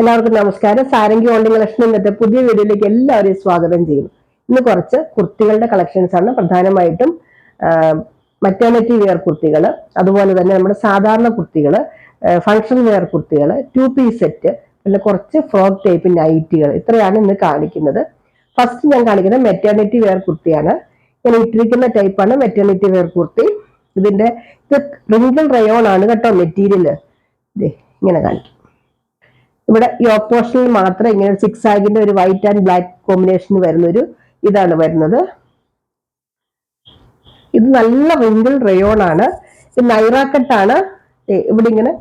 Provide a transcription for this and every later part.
എല്ലാവർക്കും നമസ്കാരം. Sarangi online collection ഇന്നത്തെ പുതിയ വീഡിയോയിലേക്ക് എല്ലാവരെയും സ്വാഗതം ചെയ്യുന്നു. ഇന്ന് കുറച്ച് കുർത്തികളുടെ കളക്ഷൻസ് ആണ്. പ്രധാനമായിട്ടും മറ്റേണിറ്റി വെയർ കുർത്തികൾ, അതുപോലെ തന്നെ നമ്മുടെ സാധാരണ കുർത്തികൾ, ഫങ്ഷൻ വെയർ കുർത്തികൾ, 2 പീസ് സെറ്റ്, പിന്നെ കുറച്ച് ഫ്രോക്ക് ടൈപ്പ് നൈറ്റികൾ, ഇത്രയാണ് ഇന്ന് കാണിക്കുന്നത്. ഫസ്റ്റ് ഞാൻ കാണിക്കുന്നത് മെറ്റേണിറ്റി വെയർ കുർത്തിയാണ്. ഞാൻ ഇട്ടിരിക്കുന്ന ടൈപ്പാണ് മെറ്റേണിറ്റി വെയർ കുർത്തി. ഇത് റിങ്കിൾ റയോൺ ആണ് കേട്ടോ മെറ്റീരിയൽ. ഇങ്ങനെ കാണിക്കും. ഇവിടെ യോക്ക് പോർഷനിൽ മാത്രം ഇങ്ങനെ 6 ആഗിന്റെ ഒരു വൈറ്റ് ആൻഡ് ബ്ലാക്ക് കോമ്പിനേഷൻ വരുന്ന ഒരു ഇതാണ് വരുന്നത്. ഇത് നല്ല റിങ്കിൾ റയോൺ ആണ്. ഇത് നൈറാക്കട്ടാണ്. ഇവിടെ ഇങ്ങനെ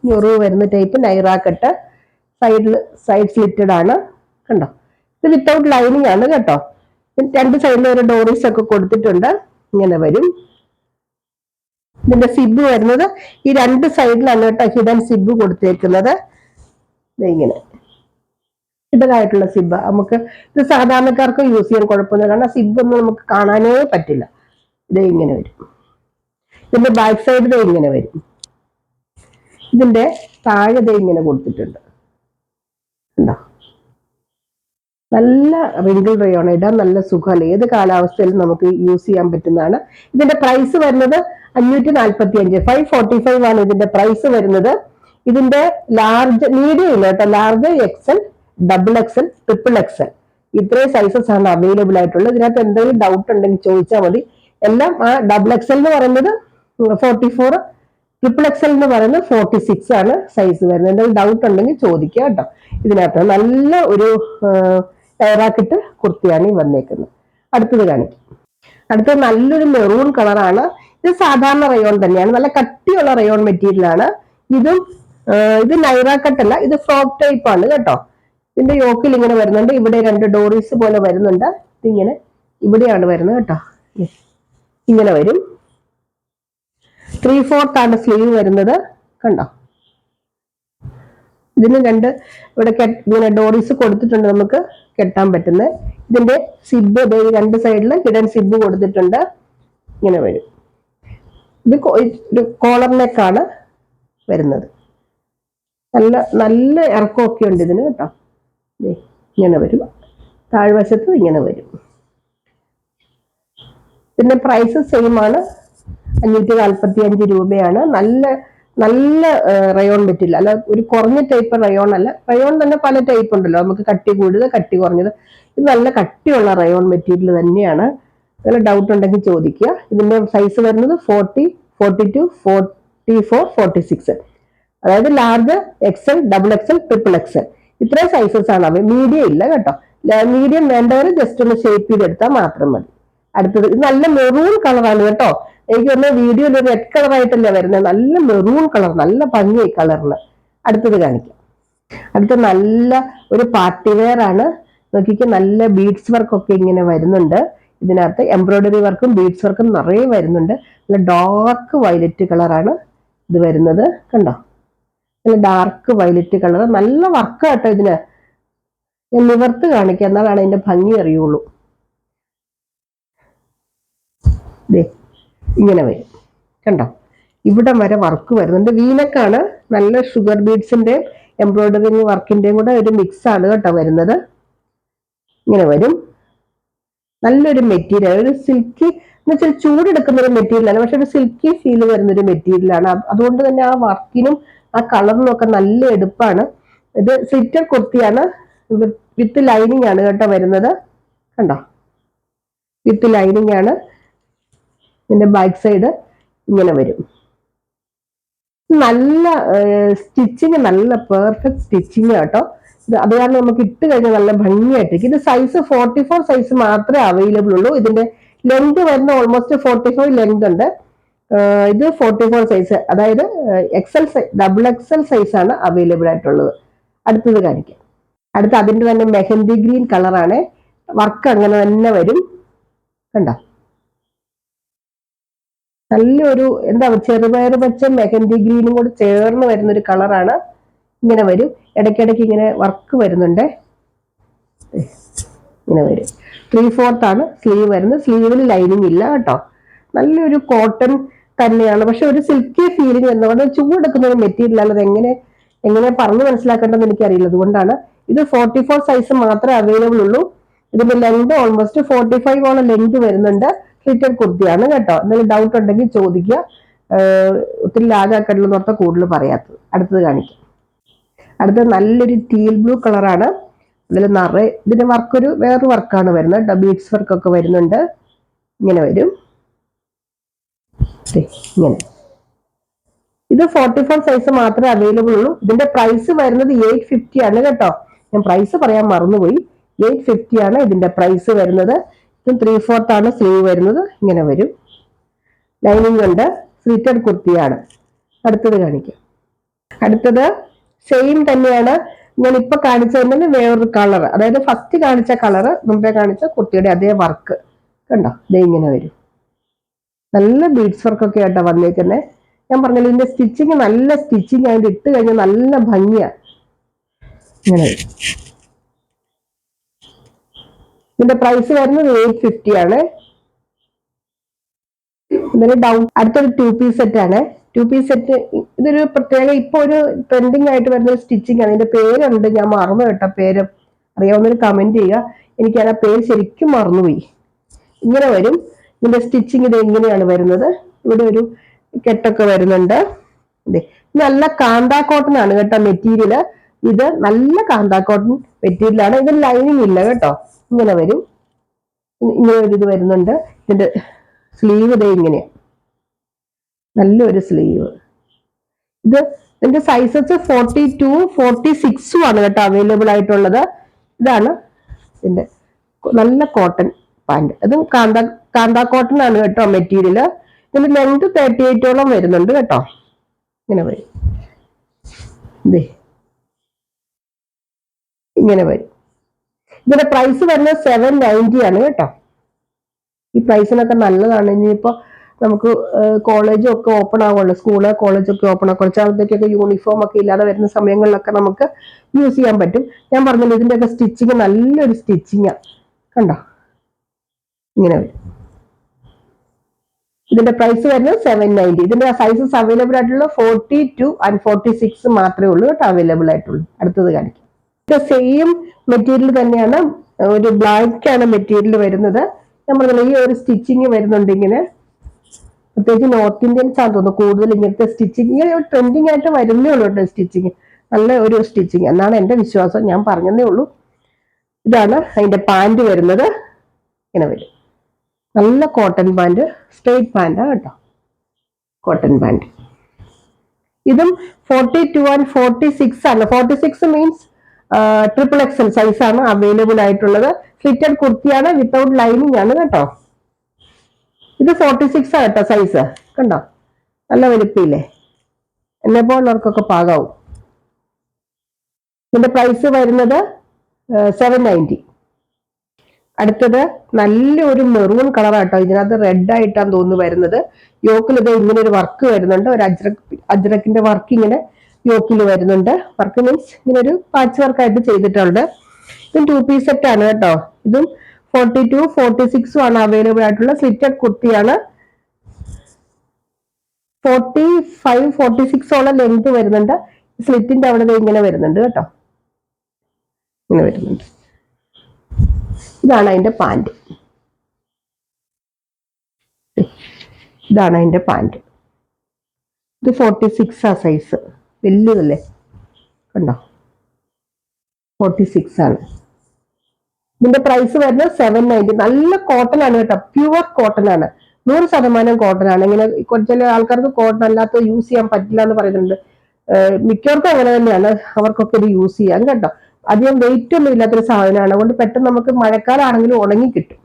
ഞൊറിവ് വരുന്ന ടൈപ്പ് നൈറാക്കട്ട്. സൈഡ് സ്ലിറ്റഡ് ആണ്, കണ്ടോ. ഇത് വിത്തൗട്ട് ലൈനിങ് ആണ് കേട്ടോ. രണ്ട് സൈഡിലും ഒരു ഡോറീസ് ഒക്കെ കൊടുത്തിട്ടുണ്ട്. ഇങ്ങനെ വരും. ഇതിന്റെ സിബ് വരുന്നത് ഈ രണ്ട് സൈഡിലാണ് കേട്ടോ ഹിഡൻ സിബ് കൊടുത്തേക്കുന്നത്. ഇങ്ങനെ ഇതായിട്ടുള്ള സിബ്. നമുക്ക് ഇത് സാധാരണക്കാർക്ക് യൂസ് ചെയ്യാൻ കുഴപ്പമൊന്നും, കാരണം സിബ് ഒന്നും നമുക്ക് കാണാനേ പറ്റില്ല. ഇത് ഇങ്ങനെ വരും. ഇതിന്റെ ബാക്ക് സൈഡ് ഇങ്ങനെ വരും. ഇതിന്റെ താഴെ ഇങ്ങനെ കൊടുത്തിട്ടുണ്ട്, ഉണ്ടോ. നല്ല റിങ്കിൾ റയോൺ, ഇടാൻ നല്ല സുഖമല്ല. ഏത് കാലാവസ്ഥയിലും നമുക്ക് യൂസ് ചെയ്യാൻ പറ്റുന്നതാണ്. ഇതിന്റെ പ്രൈസ് വരുന്നത് 545, 545 ആണ് ഇതിന്റെ പ്രൈസ് വരുന്നത്. ഇതിന്റെ ലാർജ്, മീഡിയം ഇല്ല കേട്ടോ, large, XL, double XL, triple XL, ഇത്രയും സൈസസ് ആണ് അവൈലബിൾ ആയിട്ടുള്ളത്. ഇതിനകത്ത് എന്തെങ്കിലും ഡൗട്ട് ഉണ്ടെങ്കിൽ ചോദിച്ചാൽ മതി. എല്ലാം ആ ഡബിൾ എക്സൽ എന്ന് പറയുന്നത് 44, ട്രിപ്പിൾ എക്സൽ എന്ന് പറയുന്നത് 46 ആണ് സൈസ് വരുന്നത്. എന്തെങ്കിലും ഡൗട്ട് ഉണ്ടെങ്കിൽ ചോദിക്കുക കേട്ടോ. ഇതിനകത്ത് നല്ല ഒരു ടയറാക്കിട്ട് കുർത്തിയാണ് ഈ വന്നേക്കുന്നത്. അടുത്തത് കാണിക്കും. അടുത്തത് നല്ലൊരു മെറൂൺ കളറാണ്. ഇത് സാധാരണ റയോൺ തന്നെയാണ്, നല്ല കട്ടിയുള്ള റയോൺ മെറ്റീരിയൽ ആണ്. ഇത് നൈറാക്കട്ടല്ല, ഇത് ഫ്രോക്ക് ടൈപ്പ് ആണ് കേട്ടോ. ഇതിന്റെ യോക്കിൽ ഇങ്ങനെ വരുന്നുണ്ട്. ഇവിടെ 2 ഡോറീസ് പോലെ വരുന്നുണ്ട്. ഇതിങ്ങനെ ഇവിടെയാണ് വരുന്നത് കേട്ടോ. ഇങ്ങനെ വരും. 3/4 ആണ് സ്ലീവ് വരുന്നത്, കണ്ടോ. ഇതിന് ഇവിടെ ഇങ്ങനെ ഡോറീസ് കൊടുത്തിട്ടുണ്ട്, നമുക്ക് കെട്ടാൻ പറ്റുന്നത്. ഇതിന്റെ സിബ് രണ്ട് സൈഡിൽ ഹിഡൻ സിബ് കൊടുത്തിട്ടുണ്ട്. ഇങ്ങനെ വരും. ഇത് കോളർ നെക്കാണ് വരുന്നത്. നല്ല ഇറക്കമൊക്കെ ഉണ്ട് ഇതിന് കേട്ടോ. ഇങ്ങനെ വരും. താഴ്വശത്ത് ഇങ്ങനെ വരും. പിന്നെ പ്രൈസ് സെയിം ആണ്, 545 രൂപയാണ്. നല്ല റയോൺ മെറ്റീരിയൽ അല്ല, ഒരു കുറഞ്ഞ ടൈപ്പ് റയോൺ അല്ല. റയോൺ തന്നെ പല ടൈപ്പ് ഉണ്ടല്ലോ, നമുക്ക് കട്ടി കൂടിയത്, കട്ടി കുറഞ്ഞത്. ഇത് നല്ല കട്ടിയുള്ള റയോൺ മെറ്റീരിയൽ തന്നെയാണ്. നല്ല ഡൗട്ട് ഉണ്ടെങ്കിൽ ചോദിക്കുക. ഇതിന്റെ സൈസ് വരുന്നത് 40, 42, 44, 46, അതായത് large, XL, double XL, triple XL, ഇത്രയും സൈസസ് ആണ് അവ. മീഡിയം ഇല്ല കേട്ടോ. മീഡിയം വേണ്ടവർ ജസ്റ്റ് ഒന്ന് ഷേപ്പ് ചെയ്തെടുത്താൽ മാത്രം മതി. അടുത്തത് ഇത് നല്ല മെറൂൺ കളറാണ് കേട്ടോ. എനിക്ക് തോന്നുന്നു വീഡിയോയിൽ ഒരു റെഡ് കളറായിട്ടല്ലേ വരുന്നത്. നല്ല മെറൂൺ കളർ, നല്ല ഭംഗിയായി കളറിന്. അടുത്തത് കാണിക്കാം. അടുത്ത നല്ല ഒരു പാർട്ടി വെയർ ആണ്. നോക്കിക്ക്, നല്ല ബീഡ്സ് വർക്ക് ഒക്കെ ഇങ്ങനെ വരുന്നുണ്ട്. ഇതിനകത്ത് എംബ്രോയിഡറി വർക്കും ബീഡ്സ് വർക്കും നിറയെ വരുന്നുണ്ട്. നല്ല ഡാർക്ക് വയലറ്റ് കളറാണ് ഇത് വരുന്നത്, കണ്ടോ. നല്ല ഡാർക്ക് വയലറ്റ് കളർ, നല്ല വർക്ക് കേട്ടോ. ഇതിന് ഞാൻ നിവർത്ത് കാണിക്കാം, എന്നാലാണ് അതിന്റെ ഭംഗി അറിയുള്ളൂ. ഇങ്ങനെ വരും, കണ്ടോ. ഇവിടം വരെ വർക്ക് വരുന്നുണ്ട്. വീനക്കാണ്. നല്ല ഷുഗർ ബീഡ്സിന്റെ എംബ്രോയിഡറി വർക്കിന്റെയും കൂടെ ഒരു മിക്സ് ആണ് കേട്ടോ വരുന്നത്. ഇങ്ങനെ വരും. നല്ലൊരു മെറ്റീരിയൽ, ഒരു സിൽക്കി എന്ന് വെച്ചാൽ ചൂടെടുക്കുന്ന ഒരു മെറ്റീരിയലാണ്, പക്ഷെ ഒരു സിൽക്കി ഫീൽ വരുന്നൊരു മെറ്റീരിയലാണ്. അതുകൊണ്ട് തന്നെ ആ വർക്കിനും ആ കളറിനും ഒക്കെ നല്ല എടുപ്പാണ്. ഇത് സ്ലിറ്റർ കുർത്തിയാണ്, വിത്ത് ലൈനിങ് ആണ് കേട്ടോ വരുന്നത്, കണ്ടോ. വിത്ത് ലൈനിങ് ആണ്. ഇതിന്റെ ബാക്ക് സൈഡ് ഇങ്ങനെ വരും. നല്ല സ്റ്റിച്ചിങ്, നല്ല പെർഫെക്റ്റ് സ്റ്റിച്ചിങ് കേട്ടോ. അത് കാരണം നമുക്ക് ഇട്ട് കഴിഞ്ഞാൽ നല്ല ഭംഗിയായിട്ടേക്ക്. ഇത് സൈസ് 44 സൈസ് മാത്രമേ അവൈലബിൾ ഉള്ളൂ. ഇതിന്റെ ലെങ്ത് വരുന്ന ഓൾമോസ്റ്റ് 45 ലെങ്ത് ഉണ്ട്. ഇത് 44 സൈസ്, അതായത് എക്സൽ, ഡബിൾ എക്സൽ സൈസ് ആണ് അവൈലബിൾ ആയിട്ടുള്ളത്. അടുത്തത് കാണിക്കാം. അടുത്ത അതിന്റെ തന്നെ മെഹന്തി ഗ്രീൻ കളറാണ്. വർക്ക് അങ്ങനെ തന്നെ വരും, കണ്ടോ. നല്ലൊരു ചെറുപയർ പച്ച മെഹന്തി ഗ്രീനും കൂടി ചേർന്ന് വരുന്ന ഒരു കളറാണ്. ഇങ്ങനെ വരും. ഇടയ്ക്കിടയ്ക്ക് ഇങ്ങനെ വർക്ക് വരുന്നുണ്ട്. ഇങ്ങനെ വരും. 3/4 ആണ് സ്ലീവ് വരുന്നത്. സ്ലീവിൽ ലൈനിങ് ഇല്ല കേട്ടോ. നല്ലൊരു കോട്ടൺ തന്നെയാണ്, പക്ഷെ ഒരു സിൽക്കി ഫീലിംഗ് വരുന്നത്. ചൂടെടുക്കുന്ന ഒരു മെറ്റീരിയൽ അല്ല. അത് എങ്ങനെ എങ്ങനെ പറഞ്ഞു മനസ്സിലാക്കേണ്ടതെന്ന് എനിക്കറിയില്ല, അതുകൊണ്ടാണ്. ഇത് 44 സൈസ് മാത്രമേ അവൈലബിൾ ഉള്ളൂ. ഇതിന്റെ ലെങ്ത് ഓൾമോസ്റ്റ് 45 ലെങ്ത് വരുന്നുണ്ട്. സ്ലിറ്റഡ് കുർത്തിയാണ് കേട്ടോ. എന്തെങ്കിലും ഡൗട്ട് ഉണ്ടെങ്കിൽ ചോദിക്കുക. ഒത്തിരി ലാഗാക്കണ്ടെന്ന് ഓർത്ത കൂടുതൽ പറയാത്തത്. അടുത്തത് കാണിക്കാം. അടുത്തത് നല്ലൊരു ടീൽ ബ്ലൂ കളറാണ്. ഇതിൽ നിറയെ ഇതിന്റെ വർക്കൊരു വേറൊരു വർക്കാണ് വരുന്നത്. ബീഡ്സ് വർക്കൊക്കെ വരുന്നുണ്ട്. ഇങ്ങനെ വരും, ഇങ്ങനെ. ഇത് 44 സൈസ് മാത്രമേ അവൈലബിൾ ഉള്ളൂ. ഇതിന്റെ പ്രൈസ് വരുന്നത് 850 ആണ് കേട്ടോ. ഞാൻ പ്രൈസ് പറയാൻ മറന്നുപോയി. 850 ആണ് ഇതിന്റെ പ്രൈസ് വരുന്നത്. ഇത് 3/4 ആണ് സ്ലീവ് വരുന്നത്. ഇങ്ങനെ വരും. ലൈനിങ് ഉണ്ട്. സ്ലിറ്റഡ് കുർത്തിയാണ്. അടുത്തത് കാണിക്കാം. അടുത്തത് സെയിം തന്നെയാണ്. ഞാൻ ഇപ്പൊ കാണിച്ചതിന് വേറൊരു കളർ, അതായത് ഫസ്റ്റ് കാണിച്ച കളറ്, മുമ്പേ കാണിച്ച കുർത്തിയുടെ അതേ വർക്ക് കണ്ടോ. ഇത് ഇങ്ങനെ വരും. നല്ല ബീഡ്സ് വർക്കൊക്കെ ആയിട്ടാ വന്നേക്കുന്നത്. ഞാൻ പറഞ്ഞല്ലോ ഇതിന്റെ സ്റ്റിച്ചിങ് നല്ല സ്റ്റിച്ചിങ് ആയിട്ട് ഇട്ട് കഴിഞ്ഞാൽ നല്ല ഭംഗിയാ. ഇങ്ങനെ വരും. ഇതിന്റെ പ്രൈസ് വരുന്നത് 850 ആണ്. ഇതിന് അടുത്തൊരു 2 പീസ് സെറ്റ് ആണ്. 2 പീസ് സെറ്റ് ഇതൊരു പ്രത്യേക ഇപ്പൊ ഒരു ട്രെൻഡിങ് ആയിട്ട് വരുന്ന ഒരു സ്റ്റിച്ചിങ് ആണ്. ഇതിന്റെ പേരുണ്ട്, ഞാൻ മറന്നു കേട്ടോ. പേര് അറിയാവുന്നൊരു കമന്റ് ചെയ്യുക. എനിക്ക് ആ പേര് ശരിക്കും മറന്നുപോയി. ഇങ്ങനെ വരും. ഇതിന്റെ സ്റ്റിച്ചിങ് ഇത് എങ്ങനെയാണ് വരുന്നത്. ഇവിടെ ഒരു കെട്ടൊക്കെ വരുന്നുണ്ട്. നല്ല കാന്താ കോട്ടൺ ആണ് കേട്ടോ മെറ്റീരിയല്. ഇത് നല്ല കാന്താ കോട്ടൺ മെറ്റീരിയലാണ്. ഇത് ലൈനിങ് ഇല്ല കേട്ടോ. ഇങ്ങനെ വരും. ഇങ്ങനെ ഒരു ഇത് വരുന്നുണ്ട്. ഇതിന്റെ സ്ലീവ് ഇതേ ഇങ്ങനെയാണ്. നല്ലൊരു സ്ലീവ്. ഇതിന്റെ സൈസസ് 42, 46 ആണ് കേട്ടോ അവൈലബിൾ ആയിട്ടുള്ളത്. ഇതാണ് ഇതിന്റെ നല്ല കോട്ടൺ പാന്റ്. അതും കാന്താ കോട്ടൺ ആണ് കേട്ടോ മെറ്റീരിയല്. ഇതിന്റെ ലെങ്ത് 38 വരുന്നുണ്ട് കേട്ടോ. ഇങ്ങനെ വരും. ഇങ്ങനെ വരും. ഇതിന്റെ പ്രൈസ് വരുന്നത് 790 ആണ് കേട്ടോ. ഈ പ്രൈസിനൊക്കെ നല്ലതാണ്. ഇനിയിപ്പോ നമുക്ക് കോളേജും ഒക്കെ ഓപ്പൺ ആവുമല്ലോ, സ്കൂള് കോളേജൊക്കെ ഓപ്പൺ ആകും. കുറച്ചാളത്തേക്കൊക്കെ യൂണിഫോം ഒക്കെ ഇല്ലാതെ വരുന്ന സമയങ്ങളിലൊക്കെ നമുക്ക് യൂസ് ചെയ്യാൻ പറ്റും. ഞാൻ പറഞ്ഞല്ലോ ഇതിന്റെയൊക്കെ സ്റ്റിച്ചിങ് നല്ലൊരു സ്റ്റിച്ചിങ്ങാ കണ്ടോ. ഇങ്ങനെ വരും. ഇതിന്റെ പ്രൈസ് വരുന്നത് 790. ഇതിന്റെ സൈസസ് അവൈലബിൾ ആയിട്ടുള്ള 42 and 46 മാത്രമേ ഉള്ളൂ കേട്ടോ അവൈലബിൾ ആയിട്ടുള്ളൂ. അടുത്തത് കാണിക്കാം. ഇത് സെയിം മെറ്റീരിയൽ തന്നെയാണ്. ഒരു ബ്ലാക്ക് ആണ് മെറ്റീരിയൽ വരുന്നത്. ഞാൻ പറഞ്ഞല്ലോ ഈ ഒരു സ്റ്റിച്ചിങ് വരുന്നുണ്ട് ഇങ്ങനെ. പ്രത്യേകിച്ച് നോർത്ത് ഇന്ത്യൻസ് ആണെന്ന് തോന്നുന്നു കൂടുതൽ ഇങ്ങനത്തെ സ്റ്റിച്ചിങ്. ഇങ്ങനെ ട്രെൻഡിങ് ആയിട്ട് വരുന്നേ ഉള്ളൂ കേട്ടോ സ്റ്റിച്ചിങ്. നല്ല ഒരു സ്റ്റിച്ചിങ് എന്നാണ് എന്റെ വിശ്വാസം. ഞാൻ പറഞ്ഞതേ ഉള്ളൂ. ഇതാണ് അതിന്റെ പാന്റ് വരുന്നത്. ഇങ്ങനെ വരും. നല്ല കോട്ടൺ പാന്റ്, സ്ട്രെയിറ്റ് പാന്റാ കേട്ടോ. Cotton pant. ഇതും 42 and 46 ആണ്. 46 മീൻസ് XXL സൈസ് ആണ് അവൈലബിൾ ആയിട്ടുള്ളത്. സ്ലിറ്റഡ് കുർത്തിയാണ്, വിത്തൗട്ട് ലൈനിങ് ആണ് കേട്ടോ. ഇത് 46 ആണ് കേട്ടോ സൈസ്. കണ്ടോ നല്ല വലുപ്പില്ലേ. എന്നെ പോലുള്ളവർക്കൊക്കെ പാകാവും. ഇതിന്റെ പ്രൈസ് വരുന്നത് 790. അടുത്തത് നല്ലൊരു മെറൂൺ കളറാട്ടോ. ഇതിനകത്ത് റെഡ് ആയിട്ടാണ് തോന്നുന്നു വരുന്നത്. യോക്കിൽ ഇത് ഇങ്ങനെ ഒരു വർക്ക് വരുന്നുണ്ട്. ഒരു അജ്രക്കിന്റെ വർക്ക് ഇങ്ങനെ യോക്കിൽ വരുന്നുണ്ട്. വർക്ക് മീൻസ് ഇങ്ങനെ ഒരു പാച്ച് വർക്ക് ആയിട്ട് ചെയ്തിട്ടുണ്ട്. ഇതും 2 പീസ് സെറ്റ് ആണ് കേട്ടോ. ഇതും 42, 46 ആണ് അവൈലബിൾ ആയിട്ടുള്ള സ്ലിറ്റഡ് കുർത്തിയാണ്. 45, 46 ലെങ്ത് വരുന്നുണ്ട്. സ്ലിറ്റിന്റെ അവിടെ ഇങ്ങനെ വരുന്നുണ്ട് കേട്ടോ. ഇങ്ങനെ വരുന്നുണ്ട്. ഇതാണ് അതിന്റെ പാന്റ്. ഇതാണ് അതിന്റെ പാന്റ്. ഇത് 46 ആ സൈസ്. വലിയതല്ലേ കണ്ടോ. 46 ആണ്. ഇതിന്റെ പ്രൈസ് വരുന്നത് 790. നല്ല കോട്ടൺ ആണ് കേട്ടോ. പ്യുവർ കോട്ടൺ ആണ്. 100% കോട്ടൺ ആണ്. ഇങ്ങനെ ചില ആൾക്കാർക്ക് കോട്ടൺ അല്ലാത്ത യൂസ് ചെയ്യാൻ പറ്റില്ല എന്ന് പറയുന്നുണ്ട്. മിക്കവർക്കും അങ്ങനെ തന്നെയാണ്. അവർക്കൊക്കെ ഇത് യൂസ് ചെയ്യാൻ കേട്ടോ. അധികം വെയിറ്റ് ഒന്നും ഇല്ലാത്തൊരു സാധനമാണ്. അതുകൊണ്ട് പെട്ടെന്ന് നമുക്ക് മഴക്കാലമാണെങ്കിലും ഉണങ്ങി കിട്ടും.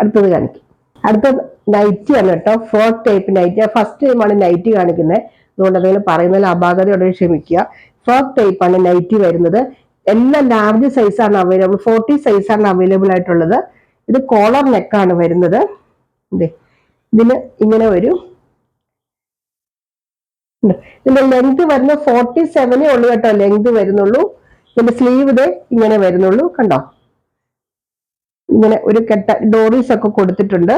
അടുത്തത് കാണിക്കും. അടുത്ത നൈറ്റി ആണ് കേട്ടോ. Fourth type nighty. ഫസ്റ്റ് ടൈമാണ് നൈറ്റി കാണിക്കുന്നത്. അതുകൊണ്ട് എന്തെങ്കിലും പറയുന്നതിൽ അപാകതയോടെ ക്ഷമിക്കുക. ഫോർത്ത് ടൈപ്പ് ആണ് നൈറ്റി വരുന്നത്. എല്ലാം ലാർജ് സൈസ് ആണ് അവൈലബിൾ. 40 സൈസ് ആണ് അവൈലബിൾ ആയിട്ടുള്ളത്. ഇത് കോളർ നെക്കാണ് വരുന്നത്. ഇതിന് ഇങ്ങനെ വരും. ഇതിന്റെ ലെങ്ത് വരുന്നത് 47 ഉള്ളൂ കേട്ടോ. ലെങ്ത് വരുന്നുള്ളൂ. ഇതിന്റെ സ്ലീവ് ഇത് ഇങ്ങനെ വരുന്നുള്ളൂ കണ്ടോ. ഇങ്ങനെ ഒരു കെട്ട ഡോറീസ് ഒക്കെ കൊടുത്തിട്ടുണ്ട്.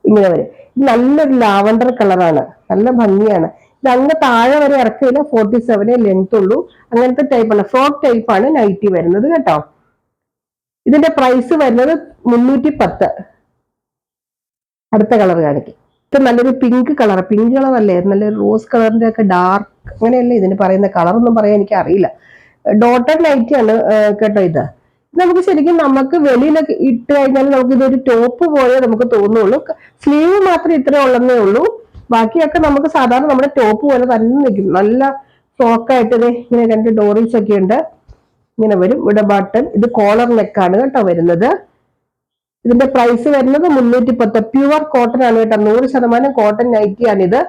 ഇങ്ങനെ വരും. നല്ലൊരു ലാവണ്ടർ കളറാണ്. നല്ല ഭംഗിയാണ്. ഇത് അങ്ങ് താഴെ വരെ ഇറക്കില്ല, 47 ലെങ്ത് ഉള്ളൂ. അങ്ങനത്തെ ടൈപ്പാണ്, ഫ്രോക്ക് ടൈപ്പാണ് നൈറ്റി വരുന്നത് കേട്ടോ. ഇതിന്റെ പ്രൈസ് വരുന്നത് 310. അടുത്ത കളർ കാണിക്കും. ഇത് നല്ലൊരു പിങ്ക് കളർ അല്ലേ, നല്ലൊരു റോസ് കളറിന്റെ ഒക്കെ ഡാർക്ക്, അങ്ങനെയല്ലേ ഇതിന് പറയുന്ന, കളറൊന്നും പറയാൻ എനിക്ക് അറിയില്ല. ഡോട്ടർ നൈറ്റി ആണ് കേട്ടോ. ഇത് നമുക്ക് ശരിക്കും നമുക്ക് വെളിയിലൊക്കെ ഇട്ട് കഴിഞ്ഞാൽ നമുക്ക് ഇതൊരു ടോപ്പ് പോലെ നമുക്ക് തോന്നുള്ളൂ. സ്ലീവ് മാത്രം ഇത്ര ഉള്ളതേ ഉള്ളൂ, ബാക്കിയൊക്കെ നമുക്ക് സാധാരണ നമ്മുടെ ടോപ്പ് പോലെ തന്നെ നിൽക്കും. നല്ല ഫ്രോക്കായിട്ട് ഇങ്ങനെ 2 ഡോറീസ് ഒക്കെ ഉണ്ട്, ഇങ്ങനെ വരും. ഇവിടെ ബട്ടൺ, ഇത് കോളർ നെക്കാണ് കേട്ടോ വരുന്നത്. ഇതിന്റെ പ്രൈസ് വരുന്നത് 310. പ്യുവർ കോട്ടൺ ആണ് കേട്ടോ, 100% കോട്ടൺ നൈറ്റി ആണിത്.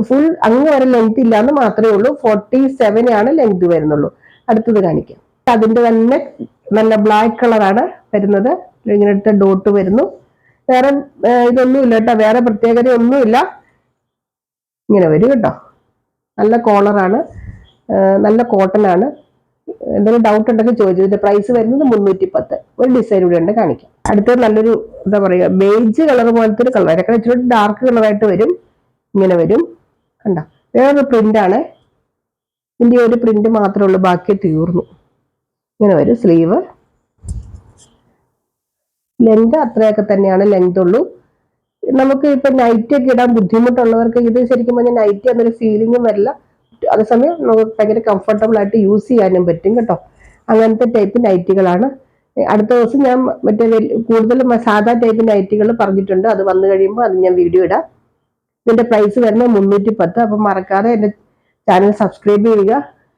ഫുൾ അങ്ങ് വരെ ലെങ്ത് ഇല്ലാന്ന് മാത്രമേ ഉള്ളൂ, 47 ആണ് ലെങ്ത് വരുന്നുള്ളൂ. അടുത്തത് കാണിക്കാം. അതിന്റെ തന്നെ നല്ല ബ്ലാക്ക് കളറാണ് വരുന്നത്, ഇങ്ങനത്തെ ഡോട്ട് വരുന്നു. വേറെ ഇതൊന്നുമില്ല കേട്ടോ, വേറെ പ്രത്യേകത ഒന്നുമില്ല. ഇങ്ങനെ വരും കേട്ടോ, നല്ല കോളറാണ്, നല്ല കോട്ടൺ ആണ്. എന്തെങ്കിലും ഡൗട്ട് ഉണ്ടെങ്കിൽ ചോദിച്ചു. ഇതിന്റെ പ്രൈസ് വരുന്നത് 310. ഒരു ഡിസൈൻ ഇവിടെ ഉണ്ട്, കാണിക്കാം. അടുത്തത് നല്ലൊരു എന്താ പറയുക, ബേജ് കളർ പോലത്തെ ഒരു കളർ, ഒക്കെ ഇച്ചിരി ഡാർക്ക് കളറായിട്ട് വരും. ഇങ്ങനെ വരും കണ്ട. വേറൊരു പ്രിന്റ് ആണ്, ഇതിന്റെ ഒരു പ്രിന്റ് മാത്രമേ ഉള്ളൂ, ബാക്കി തീർന്നു. ഇങ്ങനെ വരും. സ്ലീവ് ലെങ്ത് അത്രയൊക്കെ തന്നെയാണ് ലെങ്ത് ഉള്ളൂ. നമുക്ക് ഇപ്പൊ നൈറ്റ് ഒക്കെ ഇടാൻ ബുദ്ധിമുട്ടുള്ളവർക്ക് ഇത് ശരിക്കും പറഞ്ഞാൽ നൈറ്റ് എന്നൊരു ഫീലിംഗും വരില്ല. അതേസമയം നമുക്ക് ഭയങ്കര കംഫർട്ടബിൾ ആയിട്ട് യൂസ് ചെയ്യാനും പറ്റും കേട്ടോ. അങ്ങനത്തെ ടൈപ്പ് നൈറ്റികളാണ്. അടുത്ത ദിവസം ഞാൻ മറ്റേ കൂടുതലും സാധാ ടൈപ്പ് നൈറ്റികൾ പറഞ്ഞിട്ടുണ്ട്, അത് വന്നു കഴിയുമ്പോൾ അത് ഞാൻ വീഡിയോ ഇടാം. ഇതിന്റെ പ്രൈസ് വരുന്നത് 310. അപ്പം മറക്കാതെ എൻ്റെ ചാനൽ സബ്സ്ക്രൈബ് ചെയ്യുക,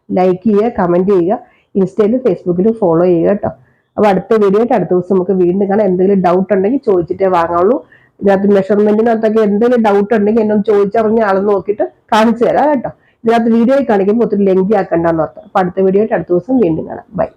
ലൈക്ക് ചെയ്യുക, കമന്റ് ചെയ്യുക, ഇൻസ്റ്റയിലും ഫേസ്ബുക്കിലും ഫോളോ ചെയ്യുക കേട്ടോ. അപ്പൊ അടുത്ത വീഡിയോ ആയിട്ട് അടുത്ത ദിവസം നമുക്ക് വീണ്ടും കാണാം. എന്തെങ്കിലും ഡൗട്ട് ഉണ്ടെങ്കിൽ ചോദിച്ചിട്ടേ വാങ്ങാവുള്ളൂ. ഇതിനകത്ത് മെഷർമെന്റിനകത്തൊക്കെ എന്തെങ്കിലും ഡൗട്ട് ഉണ്ടെങ്കിൽ എന്നൊന്ന് ചോദിച്ചറിഞ്ഞ ആളെന്ന് നോക്കിയിട്ട് കാണിച്ചു തരാം കേട്ടോ. ഇതിനകത്ത് വീഡിയോ കാണിക്കുമ്പോൾ ഒത്തിരി ലെങ്തി ആക്കണ്ടെന്ന് ഓർത്ത്. അപ്പൊ അടുത്ത വീഡിയോ ആയിട്ട് അടുത്ത ദിവസം വീണ്ടും കാണാം. ബൈ.